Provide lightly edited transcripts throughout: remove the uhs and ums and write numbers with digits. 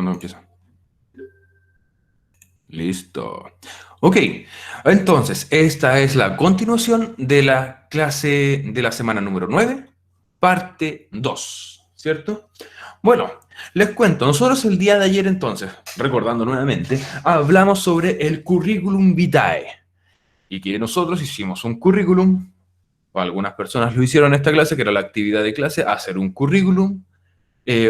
cuando empieza. Listo. Ok, entonces, esta es la continuación de la clase de la semana número 9, parte 2, ¿cierto? Bueno, les cuento, nosotros el día de ayer entonces, recordando nuevamente, hablamos sobre el currículum vitae y que nosotros hicimos un currículum, o algunas personas lo hicieron en esta clase, que era la actividad de clase, hacer un currículum,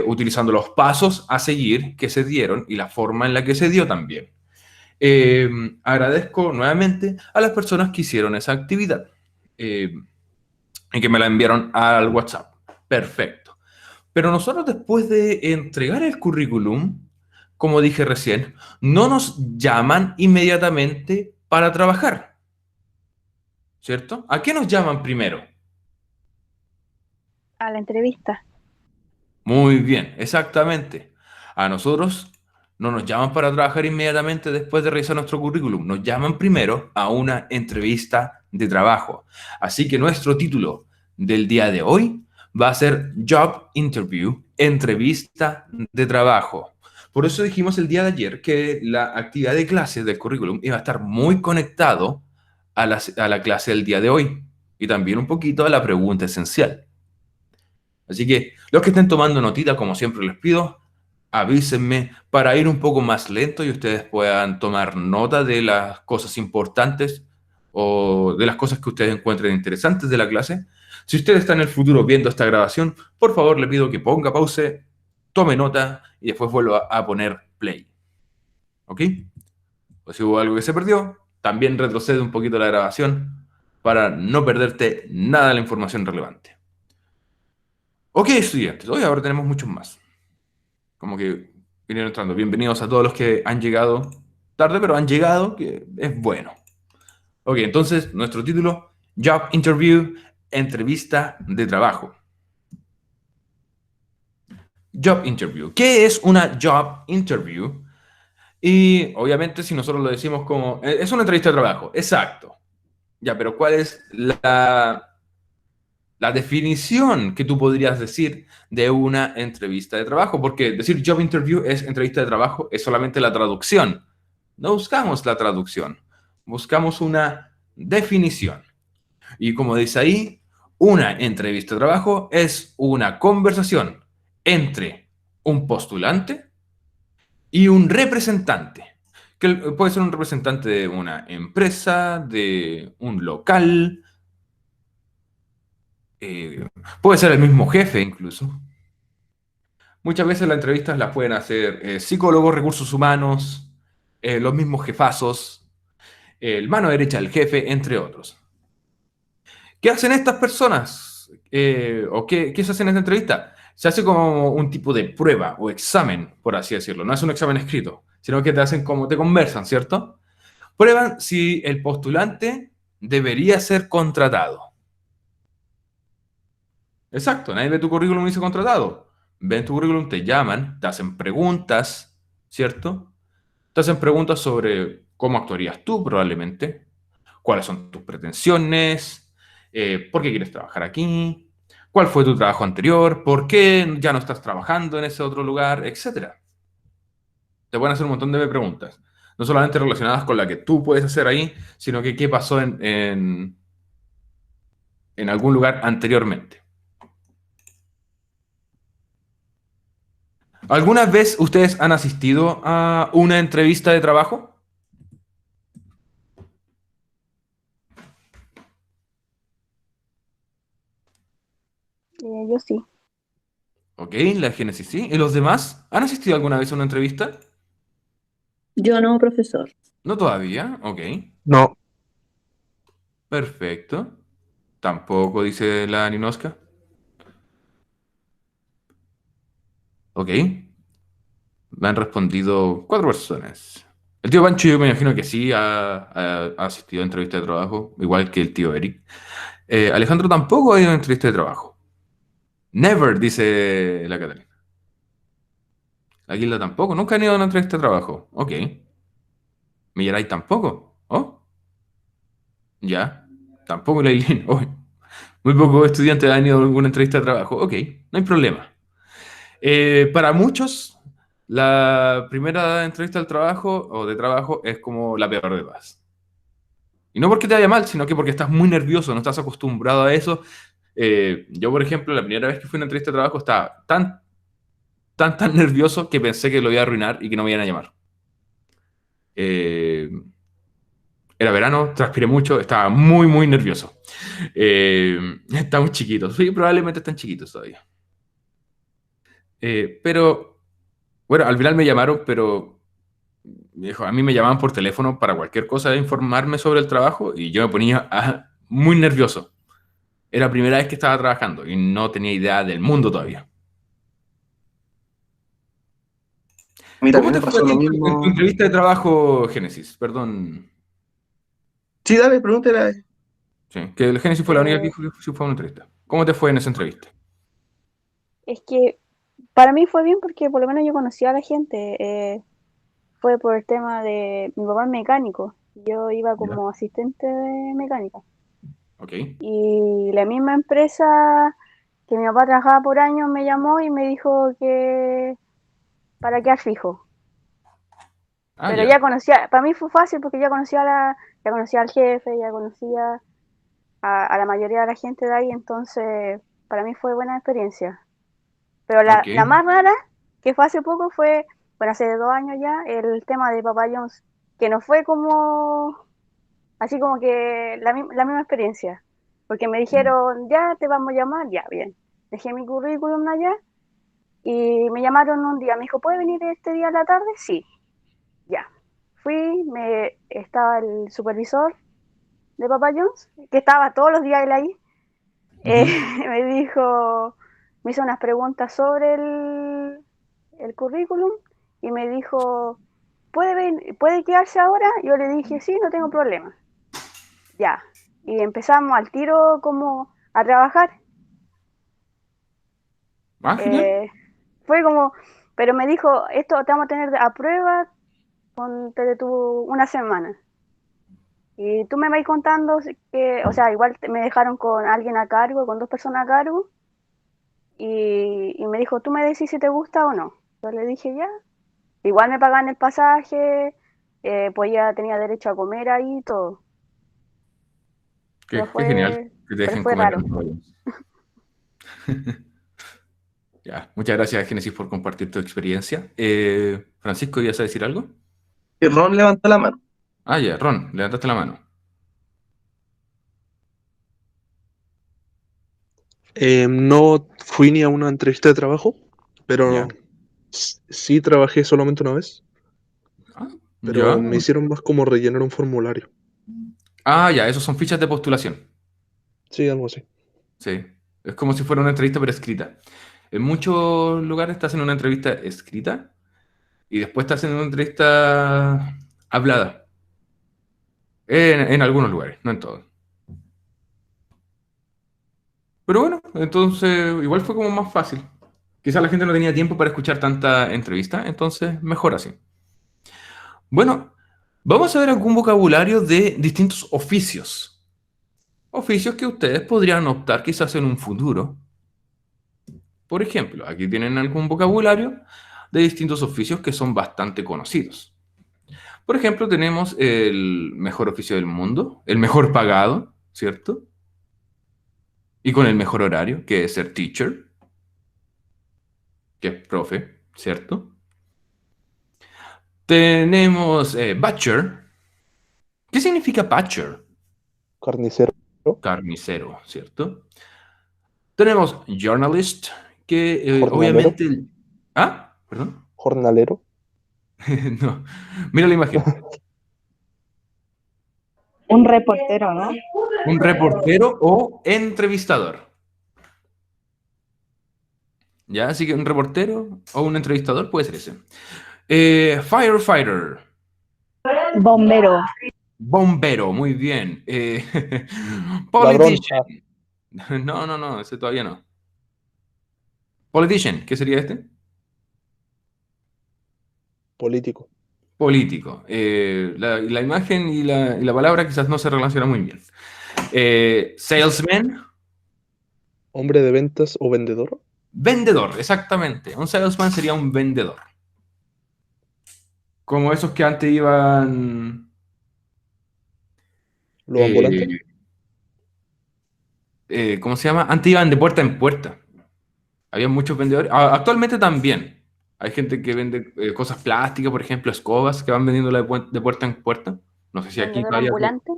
utilizando los pasos a seguir que se dieron y la forma en la que se dio también. Agradezco nuevamente a las personas que hicieron esa actividad y que me la enviaron al WhatsApp. Perfecto. Pero nosotros después de entregar el currículum, como dije recién, no nos llaman inmediatamente para trabajar, ¿cierto? ¿A qué nos llaman primero? A la entrevista. Muy bien, exactamente. A nosotros no nos llaman para trabajar inmediatamente después de revisar nuestro currículum. Nos llaman primero a una entrevista de trabajo. Así que nuestro título del día de hoy va a ser Job Interview, entrevista de trabajo. Por eso dijimos el día de ayer que la actividad de clase del currículum iba a estar muy conectado a la clase del día de hoy y también un poquito a la pregunta esencial. Así que los que estén tomando notita, como siempre les pido, avísenme para ir un poco más lento y ustedes puedan tomar nota de las cosas importantes o de las cosas que ustedes encuentren interesantes de la clase. Si usted está en el futuro viendo esta grabación, por favor le pido que ponga pause, tome nota y después vuelva a poner play. ¿Ok? O si hubo algo que se perdió, también retrocede un poquito la grabación para no perderte nada de la información relevante. Ok, estudiantes, hoy ahora tenemos muchos más. Como que vinieron entrando. Bienvenidos a todos los que han llegado tarde, pero han llegado, que es bueno. Ok, entonces nuestro título, Job Interview, entrevista de trabajo. Job Interview. ¿Qué es una Job Interview? Y obviamente si nosotros lo decimos como, es una entrevista de trabajo, exacto. Ya, pero ¿cuál es la definición que tú podrías decir de una entrevista de trabajo? Porque decir job interview es entrevista de trabajo, es solamente la traducción. No buscamos la traducción, buscamos una definición. Y como dice ahí, una entrevista de trabajo es una conversación entre un postulante y un representante, que puede ser un representante de una empresa, de un local, eh, puede ser el mismo jefe incluso. Muchas veces las entrevistas las pueden hacer psicólogos, recursos humanos, los mismos jefazos, el mano derecha del jefe, entre otros. ¿Qué hacen estas personas? ¿O qué se hace en esta entrevista? Se hace como un tipo de prueba o examen, por así decirlo. No es un examen escrito, sino que te hacen como te conversan, ¿cierto? Prueban si el postulante debería ser contratado. Exacto, nadie ve tu currículum y dice contratado. Ven tu currículum, te llaman, te hacen preguntas, ¿cierto? Te hacen preguntas sobre cómo actuarías tú probablemente, cuáles son tus pretensiones, por qué quieres trabajar aquí, cuál fue tu trabajo anterior, por qué ya no estás trabajando en ese otro lugar, etcétera. Te pueden hacer un montón de preguntas, no solamente relacionadas con la que tú puedes hacer ahí, sino que qué pasó en algún lugar anteriormente. ¿Alguna vez ustedes han asistido a una entrevista de trabajo? Yo sí. Ok, la Génesis sí. ¿Y los demás han asistido alguna vez a una entrevista? Yo no, profesor. No todavía. Ok, No, perfecto. Tampoco dice la Ninoska. Ok, me han respondido 4 personas. El tío Pancho yo me imagino que sí ha asistido a entrevista de trabajo, igual que el tío Eric. Alejandro tampoco ha ido a una entrevista de trabajo. Never, dice la Catalina. La Guilda tampoco, nunca han ido a una entrevista de trabajo. Ok. Millaray tampoco. Oh, ya. Tampoco la Eileen. Oh, muy pocos estudiantes han ido a alguna entrevista de trabajo. Ok, no hay problema. Para muchos, La primera entrevista del trabajo o de trabajo es como la peor de todas. Y no porque te vaya mal, sino que porque estás muy nervioso, no estás acostumbrado a eso. Yo, por ejemplo, la primera vez que fui a una entrevista de trabajo estaba tan nervioso que pensé que lo iba a arruinar y que no me iban a llamar. Eh, Era verano, transpiré mucho, estaba muy nervioso. Estamos chiquitos, sí, probablemente están chiquitos todavía. Pero, bueno, al final me llamaron, pero a mí me llamaban por teléfono para cualquier cosa de informarme sobre el trabajo y yo me ponía muy nervioso. Era la primera vez que estaba trabajando y no tenía idea del mundo todavía. A mí ¿Cómo también te me fue a pasó ti lo en tu mismo. entrevista de trabajo, Génesis? Perdón. Sí, dale, pregúntale. Sí, que el Génesis fue la única que Eh, dijo que sí fue a una entrevista. ¿Cómo te fue en esa entrevista? es que para mí fue bien porque por lo menos yo conocía a la gente. Fue por el tema de mi papá es mecánico. Yo iba Ya. como asistente de mecánica. Ok. Y la misma empresa que mi papá trabajaba por años me llamó y me dijo que para quedar fijo. Ah, Pero ya ya. conocía, para mí fue fácil porque ya conocía al jefe, ya conocía a la mayoría de la gente de ahí, entonces para mí fue buena experiencia. Pero Ok. la más rara, que fue hace poco, fue, bueno, hace 2 años ya, el tema de Papa John's, que no fue como, así como que la misma experiencia. Porque me dijeron, ya te vamos a llamar, ya, bien. Dejé mi currículum allá y me llamaron un día. Me dijo, ¿puede venir este día a la tarde? Sí, ya. Fui, estaba el supervisor de Papa John's, que estaba todos los días él ahí. eh, Ujú. me dijo, me hizo unas preguntas sobre el currículum y me dijo, ¿puede quedarse ahora? Yo le dije, sí, no tengo problema. Ya. Y empezamos al tiro como a trabajar. Ah, genial. Eh, fue como, pero me dijo, esto te vamos a tener a prueba con una semana. Y tú me vas contando que, o sea, igual me dejaron con alguien a cargo, con 2 personas a cargo, y me dijo, tú me decís si te gusta o no. Yo le dije ya. Igual me pagan el pasaje, pues ya tenía derecho a comer ahí y todo. Pero Qué genial que te pero dejen fue comer raro. en rollo. Ya, muchas gracias, Génesis, por compartir tu experiencia. Francisco, ¿ibas a decir algo? Que Ron levantó la mano. Ah, ya, Ron, levantaste la mano. No fui ni a una entrevista de trabajo, pero Ya. sí trabajé solamente una vez, Ah, ya. pero me hicieron más como rellenar un formulario. Ah, ya, esos son fichas de postulación. Sí, algo así. Sí. Es como si fuera una entrevista, pero escrita. En muchos lugares te hacen una entrevista escrita y después te hacen una entrevista hablada. En algunos lugares, no en todos. Pero bueno, entonces igual fue como más fácil. Quizás la gente no tenía tiempo para escuchar tanta entrevista, entonces mejor así. Bueno, vamos a ver algún vocabulario de distintos oficios. Oficios que ustedes podrían optar quizás en un futuro. Por ejemplo, aquí tienen algún vocabulario de distintos oficios que son bastante conocidos. Por ejemplo, tenemos el mejor oficio del mundo, el mejor pagado, ¿cierto? Y con el mejor horario, que es ser teacher, que es profe, ¿cierto? Tenemos butcher. ¿Qué significa butcher? Carnicero, Carnicero, ¿cierto? Tenemos journalist, que jornalero, obviamente... Ah, perdón. jornalero, No, mira la imagen. Un reportero, ¿no? Un reportero o entrevistador. ¿Ya? Así que un reportero o un entrevistador puede ser ese. Firefighter. Bombero. Bombero, muy bien. ladrón, Politician. No, ese todavía no. Politician, ¿qué sería este? político, Político. La imagen y la palabra quizás no se relacionan muy bien. Salesman. hombre de ventas o vendedor, Vendedor, exactamente. Un salesman sería un vendedor. Como esos que antes iban... ¿Los ambulantes? ¿Cómo se llama? Antes iban de puerta en puerta. Había muchos vendedores. Actualmente también. Hay gente que vende cosas plásticas, por ejemplo, escobas, que van vendiéndola de puerta en puerta. No sé si aquí Vendedor todavía... ambulante.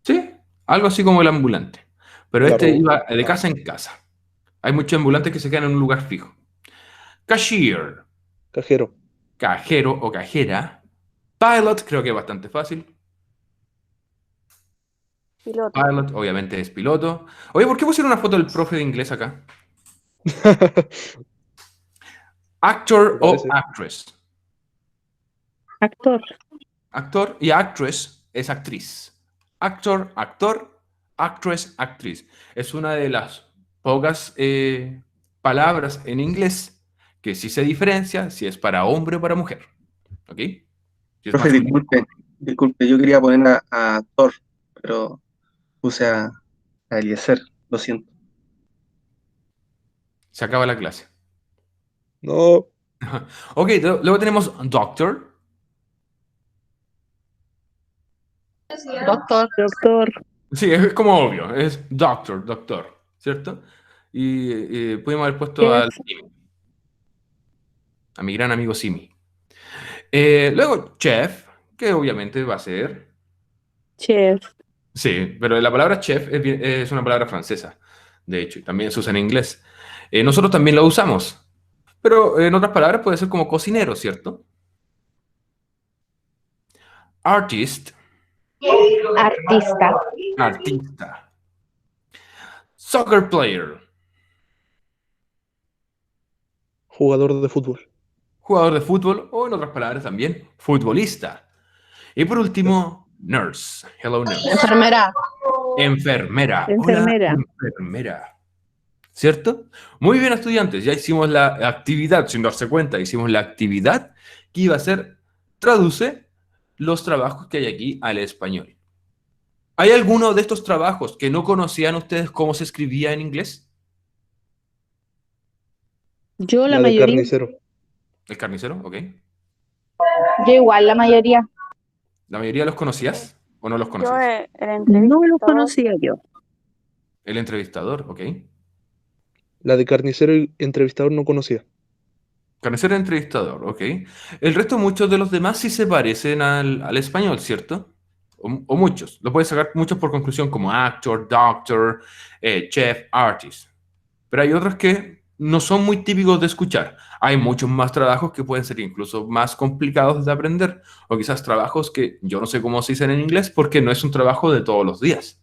Sí, algo así como el ambulante. Pero Claro. este iba de casa en casa. Hay muchos ambulantes que se quedan en un lugar fijo. Cashier, Cajero. cajero o cajera. Pilot, creo que es bastante fácil. Piloto. Pilot, obviamente es piloto. Oye, ¿por qué pusieron una foto del profe de inglés acá? Actor Me o parece. actress. Actor. Actor y actress es actriz. Actor, actor, actress, actriz. Es una de las pocas palabras en inglés que sí se diferencia si es para hombre o para mujer. ¿Ok? Si es Profe, masculino. disculpe, yo quería poner a Thor, pero puse a Eliezer, lo siento. Se acaba la clase. No, Ok, luego tenemos doctor. Doctor. Doctor. Sí, es como obvio, es doctor, doctor, ¿cierto? Y pudimos haber puesto Chef. al Simi, a mi gran amigo Simi. Luego chef, que obviamente va a ser... Chef. Sí, pero la palabra chef es una palabra francesa, de hecho, y también se usa en inglés. Nosotros también la usamos, pero en otras palabras puede ser como cocinero, ¿cierto? Artist, Artista. artista. Soccer player, jugador de fútbol. jugador de fútbol, o en otras palabras también, futbolista. Y por último, nurse. Hello, nurse. Enfermera. Enfermera. Hola, Enfermera. enfermera. ¿Cierto? Muy bien, estudiantes. Ya hicimos la actividad, sin darse cuenta, hicimos la actividad que iba a ser traduce los trabajos que hay aquí al español. ¿Hay alguno de estos trabajos que no conocían ustedes cómo se escribía en inglés? Yo la La de mayoría. carnicero. El carnicero, ok. Yo igual, la mayoría. ¿La mayoría los conocías o no los Yo conocías? el No lo entrevistador. conocía yo. El entrevistador, ok. La de carnicero y entrevistador no conocía. Carnicero entrevistador, ok. El resto, muchos de los demás sí se parecen al español, ¿cierto? O muchos. Lo puedes sacar muchos por conclusión como actor, doctor, chef, artist. Pero hay otros que no son muy típicos de escuchar. Hay muchos más trabajos que pueden ser incluso más complicados de aprender. O quizás trabajos que yo no sé cómo se dicen en inglés porque no es un trabajo de todos los días.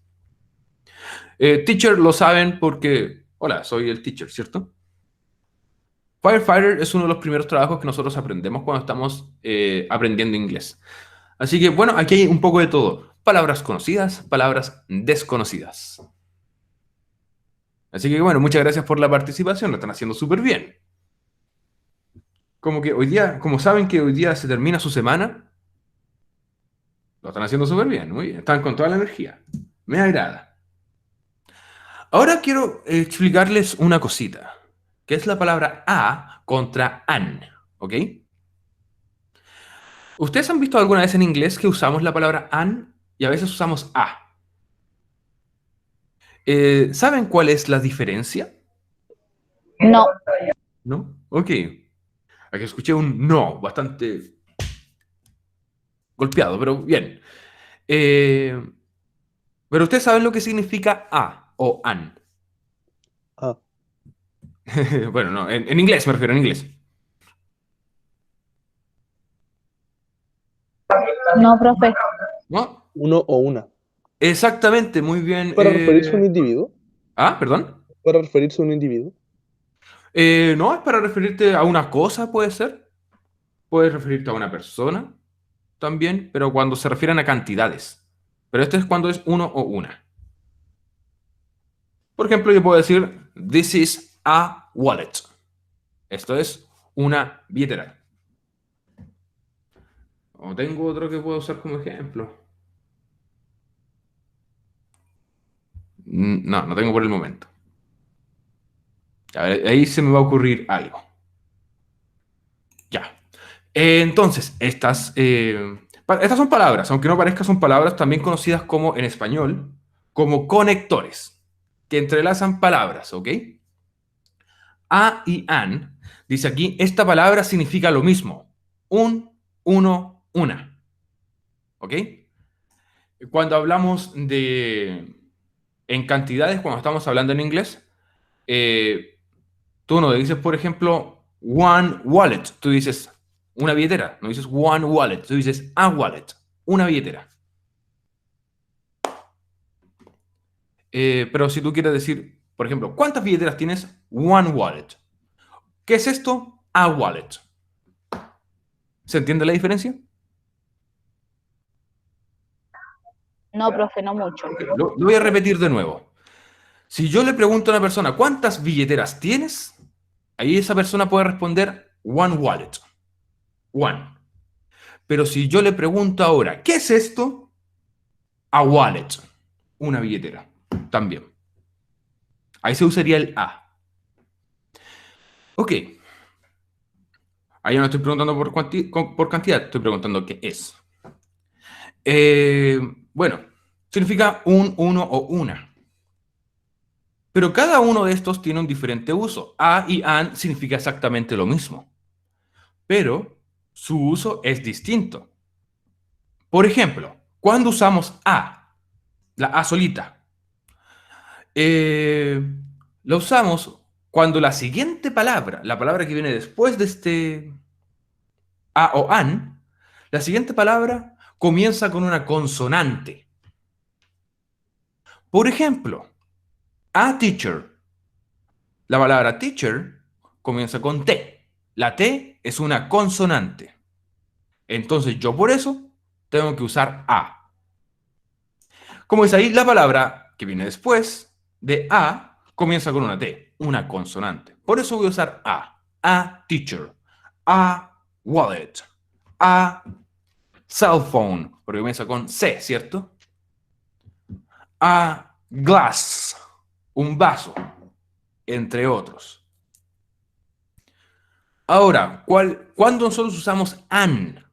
Teacher lo saben porque, hola, soy el teacher, ¿cierto? Firefighter es uno de los primeros trabajos que nosotros aprendemos cuando estamos aprendiendo inglés. Así que, bueno, aquí hay un poco de todo. Palabras conocidas, palabras desconocidas. Así que, bueno, muchas gracias por la participación, lo están haciendo súper bien. Como que hoy día, como saben que hoy día se termina su semana, lo están haciendo súper bien, muy bien, están con toda la energía. Me agrada. Ahora quiero explicarles una cosita, que es la palabra a contra an, ¿ok? ¿Ustedes han visto alguna vez en inglés que usamos la palabra an y a veces usamos a? ¿Saben cuál es la diferencia? No. ¿No? Ok. Aquí escuché un no, bastante golpeado, pero bien. Eh, pero ustedes saben lo que significa a o an. Ah, Bueno, no, en inglés me refiero, en inglés. No, profe. ¿No? uno o una. Exactamente, muy bien. ¿Para referirse a un individuo? Perdón. ¿Para referirse a un individuo? No, es para referirte a una cosa, puede ser. Puedes referirte a una persona también, pero cuando se refieren a cantidades. Pero este es cuando es uno o una. Por ejemplo, yo puedo decir, this is a wallet. Esto es una billetera. O tengo otro que puedo usar como ejemplo. No, no tengo por el momento. A ver, ahí se me va a ocurrir algo. Ya. Entonces, estas son palabras, aunque no parezca, son palabras también conocidas como, en español, como conectores, que entrelazan palabras, ¿ok? A y an, dice aquí, esta palabra significa lo mismo. Un, uno, una. ¿Ok? Cuando hablamos en cantidades, cuando estamos hablando en inglés, tú no dices, por ejemplo, one wallet. Tú dices una billetera. No dices one wallet. Tú dices a wallet. Una billetera. Pero si tú quieres decir, por ejemplo, ¿cuántas billeteras tienes? One wallet. ¿Qué es esto? A wallet. ¿Se entiende la diferencia? No, profe, no mucho. Ok, lo voy a repetir de nuevo. Si yo le pregunto a una persona, ¿cuántas billeteras tienes? Ahí esa persona puede responder one wallet. One. Pero si yo le pregunto ahora, ¿qué es esto? A wallet. Una billetera. También. Ahí se usaría el a. Ok. Ahí no estoy preguntando por cantidad, estoy preguntando qué es. Bueno, significa un, uno o una. Pero cada uno de estos tiene un diferente uso. A y an significa exactamente lo mismo. Pero su uso es distinto. Por ejemplo, cuando usamos a, la a solita, la usamos cuando la siguiente palabra, la palabra que viene después de este a o an, la siguiente palabra comienza con una consonante. Por ejemplo, a teacher. La palabra teacher comienza con T. La T es una consonante. Entonces yo por eso tengo que usar a. Como es ahí, la palabra que viene después de a comienza con una T, una consonante. Por eso voy a usar a. A teacher. A wallet. A cell phone, porque comienza con C, ¿cierto? A glass, un vaso, entre otros. Ahora, ¿cuándo nosotros usamos an?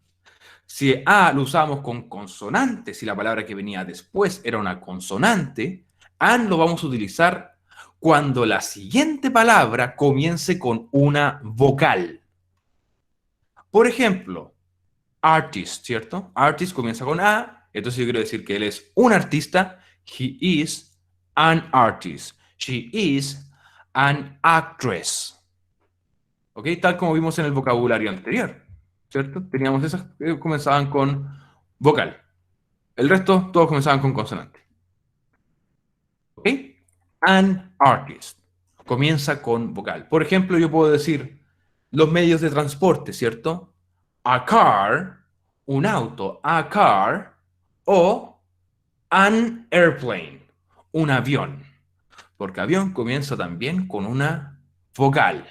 Si a lo usamos con consonante, si la palabra que venía después era una consonante, an lo vamos a utilizar cuando la siguiente palabra comience con una vocal. Por ejemplo, artist, ¿cierto? Artist comienza con A, entonces yo quiero decir que él es un artista. He is an artist. She is an actress. ¿Ok? Tal como vimos en el vocabulario anterior, ¿cierto? Teníamos esas que comenzaban con vocal. El resto, todos comenzaban con consonante. ¿Ok? An artist. Comienza con vocal. Por ejemplo, yo puedo decir los medios de transporte, ¿cierto? A car, un auto, a car, o an airplane, un avión. Porque avión comienza también con una vocal.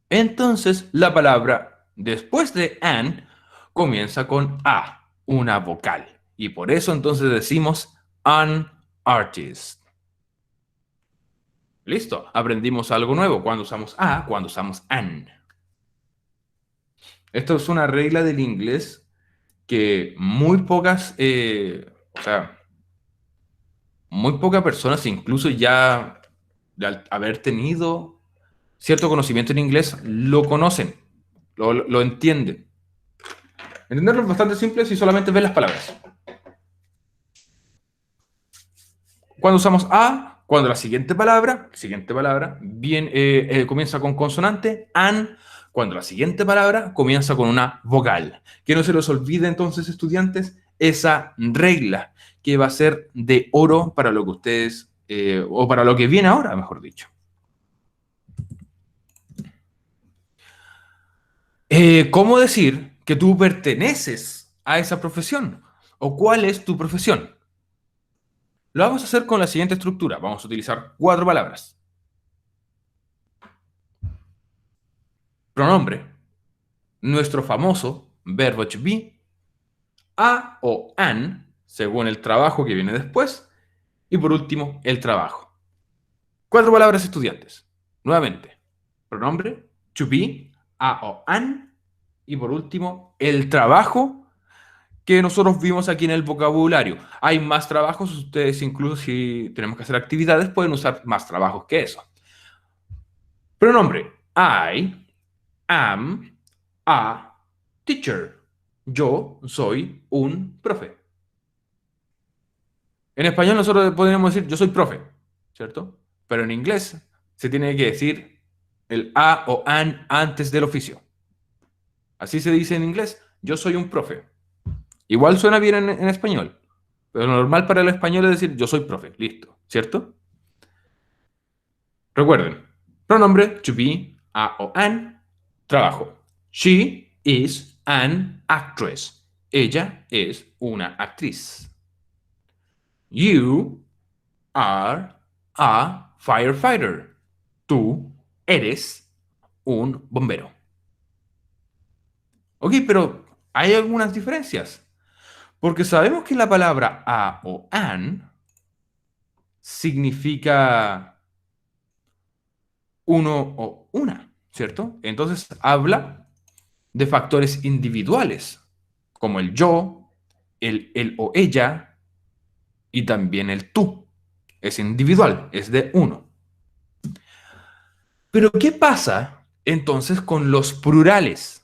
Entonces, la palabra después de an comienza con a, una vocal. Y por eso entonces decimos an artist. Listo, aprendimos algo nuevo cuando usamos a, cuando usamos an. Esto es una regla del inglés que muy pocas, muy pocas personas, incluso ya de haber tenido cierto conocimiento en inglés, lo conocen, lo entienden. Entenderlo es bastante simple si solamente ves las palabras. Cuando usamos a, cuando la siguiente palabra comienza con consonante, an, cuando la siguiente palabra comienza con una vocal. Que no se les olvide entonces, estudiantes, esa regla que va a ser de oro para lo que ustedes, o para lo que viene ahora, mejor dicho. ¿Cómo decir que tú perteneces a esa profesión? ¿O cuál es tu profesión? Lo vamos a hacer con la siguiente estructura. Vamos a utilizar 4 palabras. Pronombre. Nuestro famoso verbo to be. A o an, según el trabajo que viene después. Y por último, el trabajo. 4 palabras, estudiantes. Nuevamente. Pronombre, to be, a o an, Y por último, el trabajo que nosotros vimos aquí en el vocabulario. Hay más trabajos, ustedes incluso si tenemos que hacer actividades pueden usar más trabajos que eso. Pronombre. I am a teacher. Yo soy un profe. En español nosotros podríamos decir yo soy profe, ¿cierto? Pero en inglés se tiene que decir el a o an antes del oficio. Así se dice en inglés, yo soy un profe. Igual suena bien en español, pero lo normal para el español es decir yo soy profe, listo, ¿cierto? Recuerden, pronombre to be, a o an, trabajo. She is an actress. Ella es una actriz. You are a firefighter. Tú eres un bombero. Ok, pero hay algunas diferencias. Porque sabemos que la palabra a o an significa uno o una, ¿cierto? Entonces habla de factores individuales, como el yo, el él o ella, y también el tú. Es individual, es de uno. Pero ¿qué pasa entonces con los plurales?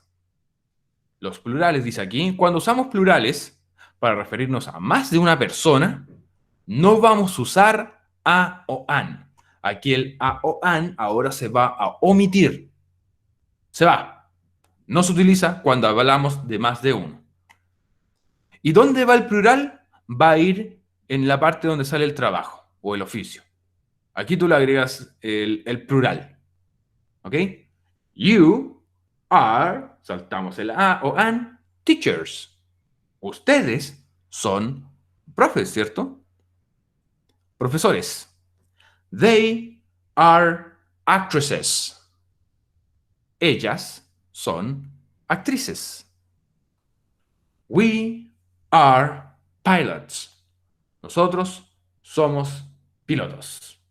Los plurales, dice aquí, cuando usamos plurales para referirnos a más de una persona, no vamos a usar a o an. Aquí el a o an ahora se va a omitir. Se va. No se utiliza cuando hablamos de más de uno. ¿Y dónde va el plural? Va a ir en la parte donde sale el trabajo o el oficio. Aquí tú le agregas el plural. ¿Ok? You are, saltamos el a o an, teachers. Ustedes son profes, ¿cierto? Profesores. They are actresses. Ellas son actrices. We are pilots. Nosotros somos pilotos.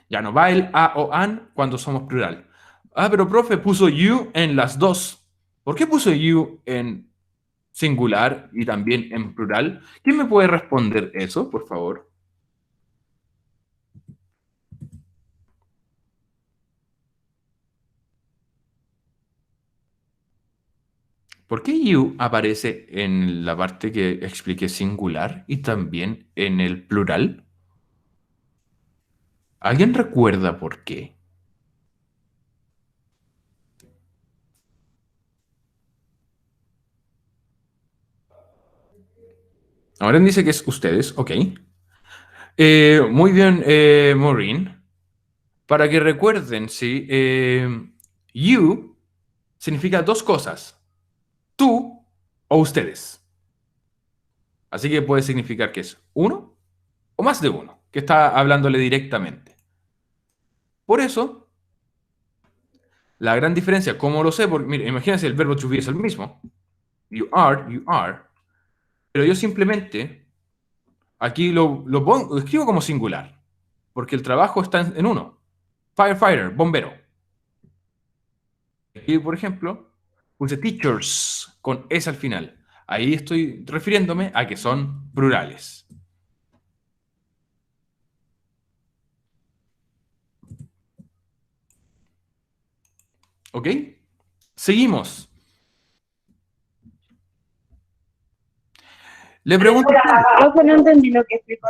Ya no va el a o an cuando somos plural. Ah, pero profe, puso you en las dos. ¿Por qué puso you en singular y también en plural? ¿Quién me puede responder eso, por favor? ¿Por qué you aparece en la parte que expliqué singular y también en el plural? ¿Alguien recuerda por qué? Ahora dice que es ustedes, ok. Muy bien, Maureen. Para que recuerden, sí, you significa dos cosas. Tú o ustedes. Así que puede significar que es uno o más de uno, que está hablándole directamente. Por eso, la gran diferencia, ¿cómo lo sé? Porque, mire, imagínense, el verbo to be es el mismo. You are. Pero yo simplemente, aquí lo escribo como singular, porque el trabajo está en uno. Firefighter, bombero. Aquí, por ejemplo, puse teachers con S al final. Ahí estoy refiriéndome a que son plurales. ¿Ok? Seguimos. Le pregunto, Profe, no entendí lo que explicó.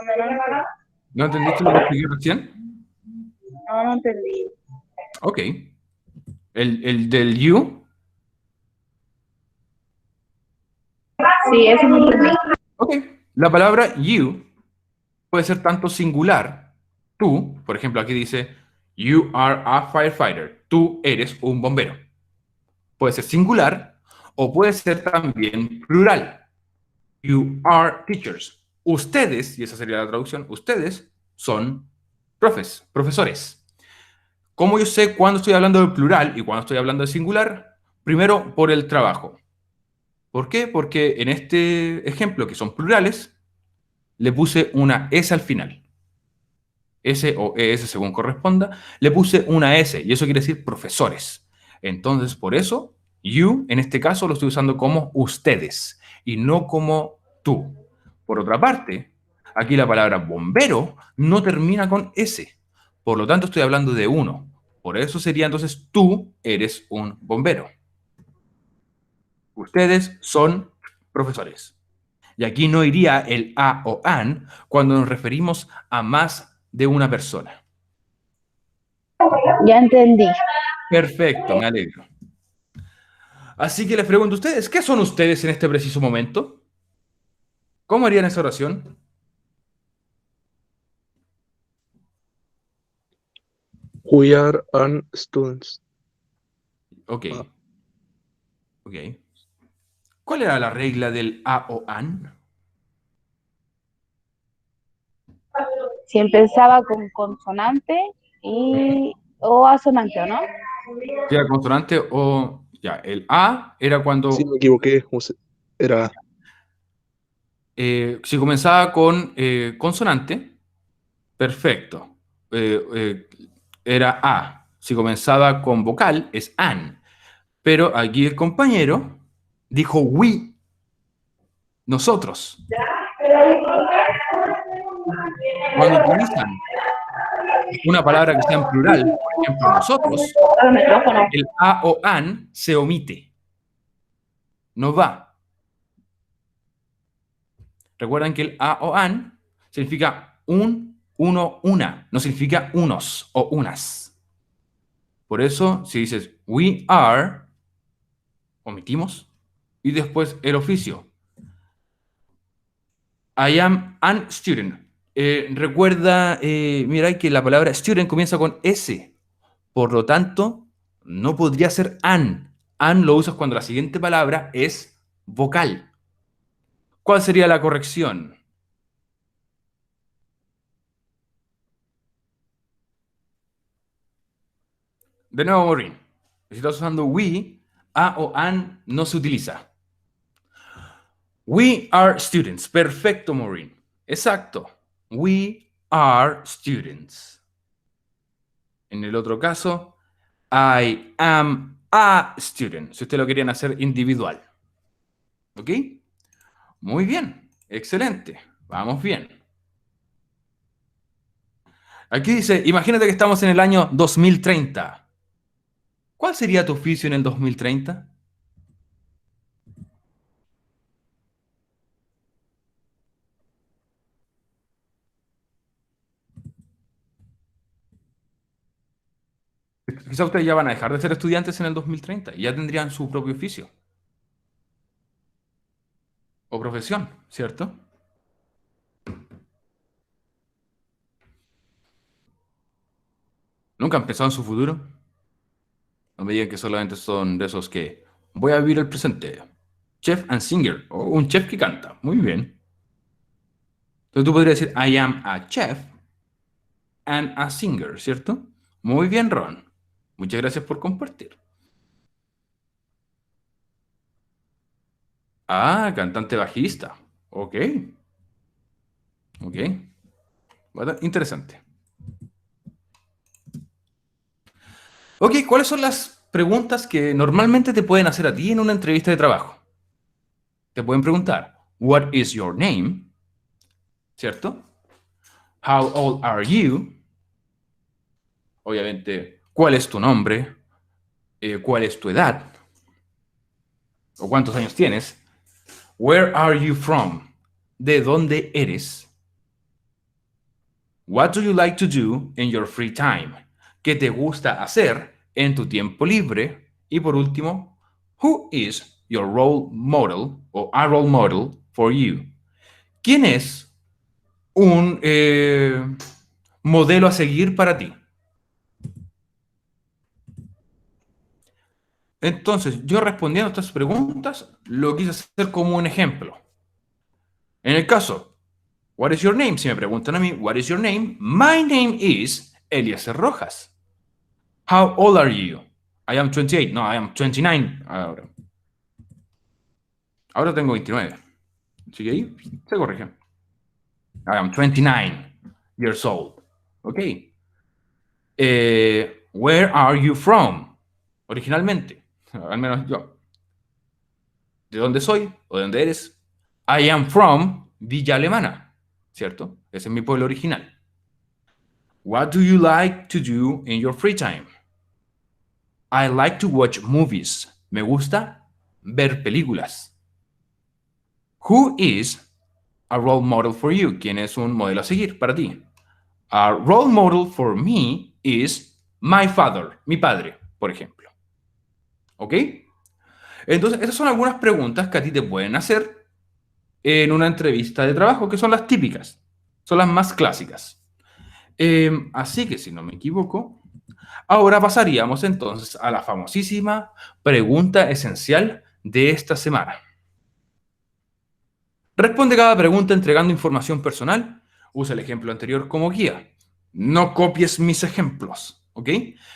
¿no entendiste lo que expliqué recién? No entendí. Ok. El del you. Sí, eso no entendí. Ok. La palabra you puede ser tanto singular. Tú, por ejemplo, aquí dice, you are a firefighter. Tú eres un bombero. Puede ser singular o puede ser también plural. You are teachers. Ustedes, y esa sería la traducción, ustedes son profesores. ¿Cómo yo sé cuándo estoy hablando de plural y cuándo estoy hablando de singular? Primero, por el trabajo. ¿Por qué? Porque en este ejemplo, que son plurales, le puse una S al final. S o ES según corresponda, le puse una S y eso quiere decir profesores. Entonces, por eso, You, en este caso, lo estoy usando como ustedes y no como tú. Por otra parte, aquí la palabra bombero no termina con S. Por lo tanto, estoy hablando de uno. Por eso sería entonces tú eres un bombero. Ustedes son profesores. Y aquí no iría el a o an cuando nos referimos a más de una persona. Ya entendí. Perfecto, me alegro. Así que les pregunto a ustedes, ¿qué son ustedes en este preciso momento? ¿Cómo harían esa oración? We are an students. Ok. Ok. ¿Cuál era la regla del a o an? Si empezaba con consonante o asonante, ¿o no? Si era consonante o... Ya, el a era Sí, cuando... me equivoqué. Era si comenzaba con consonante, perfecto. Era a. Si comenzaba con vocal, es an. Pero aquí el compañero dijo we, nosotros. Cuando utilizan una palabra que sea en plural, por ejemplo, nosotros, El micrófono. el a o an se omite. No va. Recuerden que el a o an significa un, uno, una. No significa unos o unas. Por eso, si dices we are, omitimos. Y después el oficio. I am an student. Recuerda, mira que la palabra student comienza con S. Por lo tanto, no podría ser an. An lo usas cuando la siguiente palabra es vocal. ¿Cuál sería la corrección? De nuevo, Maureen. Si estás usando we, a o an no se utiliza. We are students. Perfecto, Maureen. Exacto. We are students. En el otro caso, I am a student. Si ustedes lo querían hacer individual. ¿Ok? Muy bien. Excelente. Vamos bien. Aquí dice, imagínate que estamos en el año 2030. ¿Cuál sería tu oficio en el 2030? Quizá ustedes ya van a dejar de ser estudiantes en el 2030 y ya tendrían su propio oficio o profesión, ¿cierto? ¿Nunca han pensado en su futuro? No me digan que solamente son de esos que voy a vivir el presente. Chef and singer, o un chef que canta. Muy bien. Entonces tú podrías decir, I am a chef and a singer, ¿cierto? Muy bien, Ron. Muchas gracias por compartir. Ah, cantante bajista. Ok. Ok. Bueno, interesante. Ok, ¿cuáles son las preguntas que normalmente te pueden hacer a ti en una entrevista de trabajo? Te pueden preguntar, what is your name? ¿Cierto? How old are you? Obviamente, ¿cuál es tu nombre? ¿Cuál es tu edad? ¿O cuántos años tienes? Where are you from? ¿De dónde eres? What do you like to do in your free time? ¿Qué te gusta hacer en tu tiempo libre? Y por último, who is your role model o a role model for you? ¿Quién es un modelo a seguir para ti? Entonces, yo respondiendo a estas preguntas, lo quise hacer como un ejemplo. En el caso, what is your name? Si me preguntan a mí, what is your name? My name is Eliezer Rojas. How old are you? I am 28. No, I am 29. Ahora tengo 29. Así que ahí se corrige. I am 29 years old. Ok. Where are you from? Originalmente. Al menos yo. de dónde soy o de dónde eres. I am from Villa Alemana, ¿cierto? Ese es mi pueblo original. What do you like to do in your free time? I like to watch movies. Me gusta ver películas. Who is a role model for you? ¿Quién es un modelo a seguir para ti? A role model for me is my father, mi padre, por ejemplo. ¿Ok? Entonces, esas son algunas preguntas que a ti te pueden hacer en una entrevista de trabajo, que son las típicas, son las más clásicas. Así que, si no me equivoco, ahora pasaríamos entonces a la famosísima pregunta esencial de esta semana. Responde cada pregunta entregando información personal. Usa el ejemplo anterior como guía. No copies mis ejemplos, ¿ok?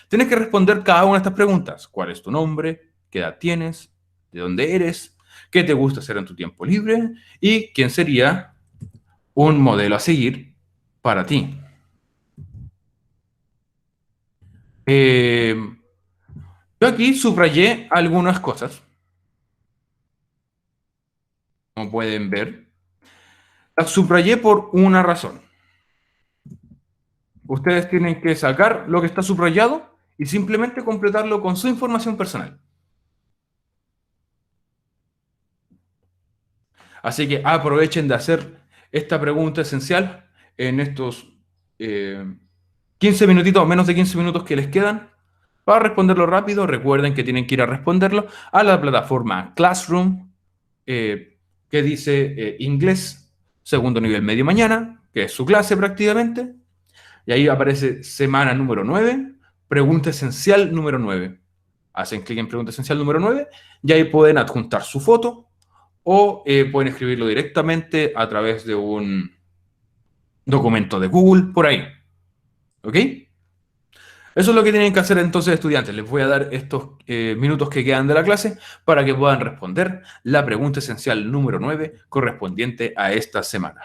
Tienes que responder cada una de estas preguntas. ¿Cuál es tu nombre? ¿Qué edad tienes? ¿De dónde eres? ¿Qué te gusta hacer en tu tiempo libre? ¿Y quién sería un modelo a seguir para ti? Yo aquí subrayé algunas cosas. Como pueden ver, las subrayé por una razón. Ustedes tienen que sacar lo que está subrayado y simplemente completarlo con su información personal. Así que aprovechen de hacer esta pregunta esencial en estos 15 minutitos o menos de 15 minutos que les quedan. Para responderlo rápido, recuerden que tienen que ir a responderlo a la plataforma Classroom, que dice inglés, segundo nivel medio mañana, que es su clase prácticamente. Y ahí aparece semana número 9, pregunta esencial número 9. Hacen clic en pregunta esencial número 9 y ahí pueden adjuntar su foto o pueden escribirlo directamente a través de un documento de Google, por ahí. ¿Ok? Eso es lo que tienen que hacer entonces, estudiantes. Les voy a dar estos minutos que quedan de la clase para que puedan responder la pregunta esencial número 9 correspondiente a esta semana.